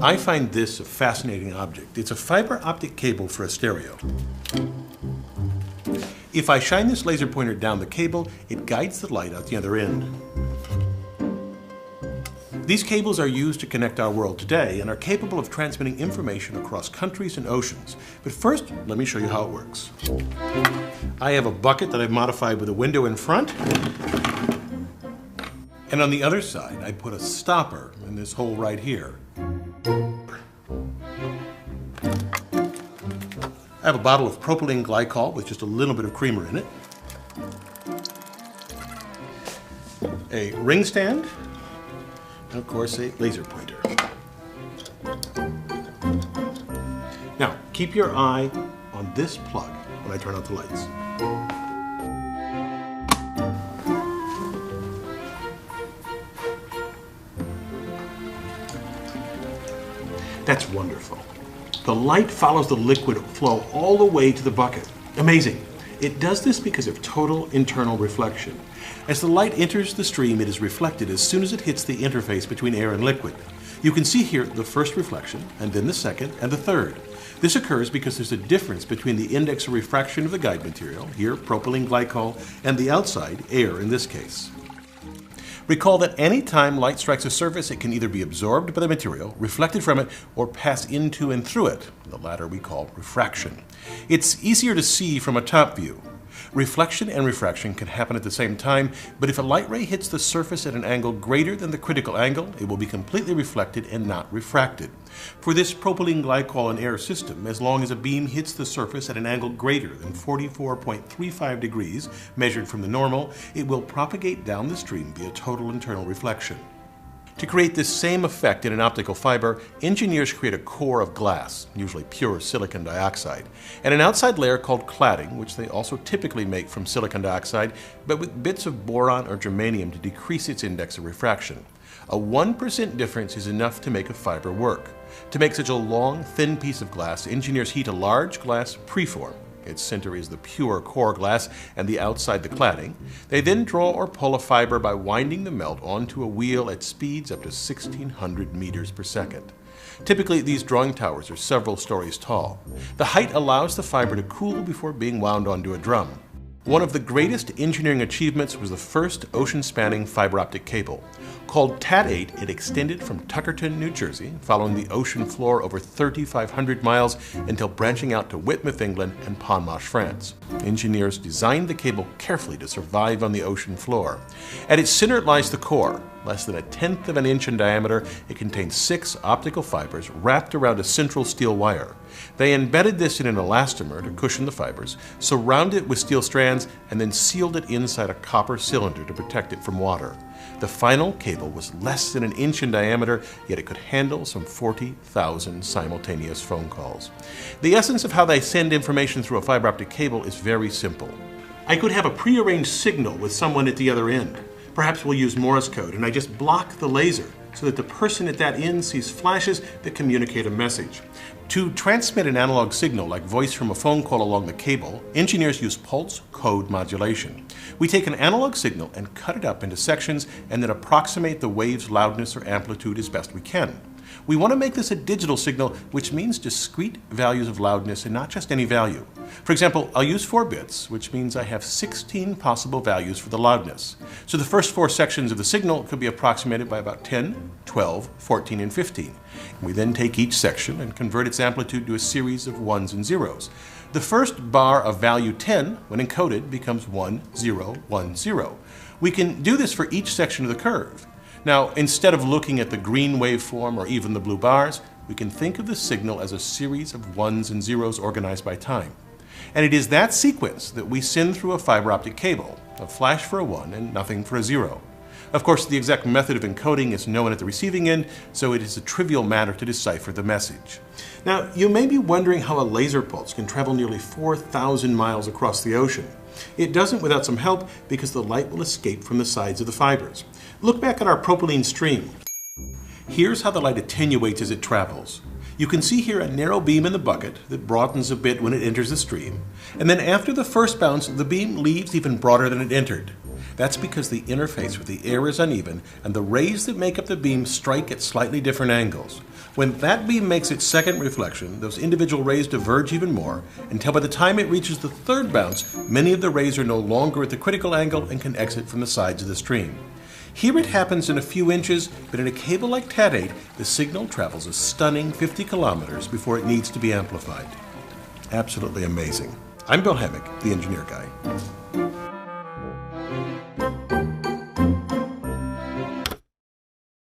I find this a fascinating object. It's a fiber optic cable for a stereo. If I shine this laser pointer down the cable, it guides the light out the other end. These cables are used to connect our world today and are capable of transmitting information across countries and oceans. But first, let me show you how it works. I have a bucket that I've modified with a window in front. And on the other side, I put a stopper in this hole right here. I have a bottle of propylene glycol with just a little bit of creamer in it. A ring stand. And of course, a laser pointer. Now, keep your eye on this plug when I turn out the lights. That's wonderful. The light follows the liquid flow all the way to the bucket. Amazing. It does this because of total internal reflection. As the light enters the stream, it is reflected as soon as it hits the interface between air and liquid. You can see here the first reflection, and then the second, and the third. This occurs because there's a difference between the index of refraction of the guide material, here propylene glycol, and the outside, air in this case. Recall that any time light strikes a surface, it can either be absorbed by the material, reflected from it, or pass into and through it. The latter we call refraction. It's easier to see from a top view. Reflection and refraction can happen at the same time, but if a light ray hits the surface at an angle greater than the critical angle, it will be completely reflected and not refracted. For this propylene glycol and air system, as long as a beam hits the surface at an angle greater than 44.35 degrees, measured from the normal, it will propagate down the stream via total internal reflection. To create this same effect in an optical fiber, engineers create a core of glass, usually pure silicon dioxide, and an outside layer called cladding, which they also typically make from silicon dioxide, but with bits of boron or germanium to decrease its index of refraction. A 1% difference is enough to make a fiber work. To make such a long, thin piece of glass, engineers heat a large glass preform. Its center is the pure core glass and the outside the cladding. They then draw or pull a fiber by winding the melt onto a wheel at speeds up to 1,600 meters per second. Typically, these drawing towers are several stories tall. The height allows the fiber to cool before being wound onto a drum. One of the greatest engineering achievements was the first ocean-spanning fiber optic cable. Called TAT-8, it extended from Tuckerton, New Jersey, following the ocean floor over 3,500 miles until branching out to Whitmuth, England, and Ponmarsh, France. Engineers designed the cable carefully to survive on the ocean floor. At its center lies the core. Less than 1/10 of an inch in diameter, it contains 6 optical fibers wrapped around a central steel wire. They embedded this in an elastomer to cushion the fibers, surrounded it with steel strands, and then sealed it inside a copper cylinder to protect it from water. The final cable was less than 1 inch in diameter, yet it could handle some 40,000 simultaneous phone calls. The essence of how they send information through a fiber optic cable is very simple. I could have a prearranged signal with someone at the other end. Perhaps we'll use Morse code, and I just block the laser so that the person at that end sees flashes that communicate a message. To transmit an analog signal like voice from a phone call along the cable, engineers use pulse code modulation. We take an analog signal and cut it up into sections and then approximate the wave's loudness or amplitude as best we can. We want to make this a digital signal, which means discrete values of loudness and not just any value. For example, I'll use 4 bits, which means I have 16 possible values for the loudness. So the first 4 sections of the signal could be approximated by about 10, 12, 14, and 15. We then take each section and convert its amplitude to a series of 1s and 0s. The first bar of value 10, when encoded, becomes 1, 0, 1, 0. We can do this for each section of the curve. Now, instead of looking at the green waveform or even the blue bars, we can think of the signal as a series of 1s and 0s organized by time. And it is that sequence that we send through a fiber optic cable, a flash for a 1 and nothing for a 0. Of course, the exact method of encoding is known at the receiving end, so it is a trivial matter to decipher the message. Now, you may be wondering how a laser pulse can travel nearly 4,000 miles across the ocean. It doesn't without some help because the light will escape from the sides of the fibers. Look back at our propylene stream. Here's how the light attenuates as it travels. You can see here a narrow beam in the bucket that broadens a bit when it enters the stream, and then after the first bounce, the beam leaves even broader than it entered. That's because the interface with the air is uneven and the rays that make up the beam strike at slightly different angles. When that beam makes its second reflection, those individual rays diverge even more until by the time it reaches the third bounce, many of the rays are no longer at the critical angle and can exit from the sides of the stream. Here it happens in a few inches, but in a cable like Cat8, the signal travels a stunning 50 kilometers before it needs to be amplified. Absolutely amazing. I'm Bill Hammack, the Engineer Guy.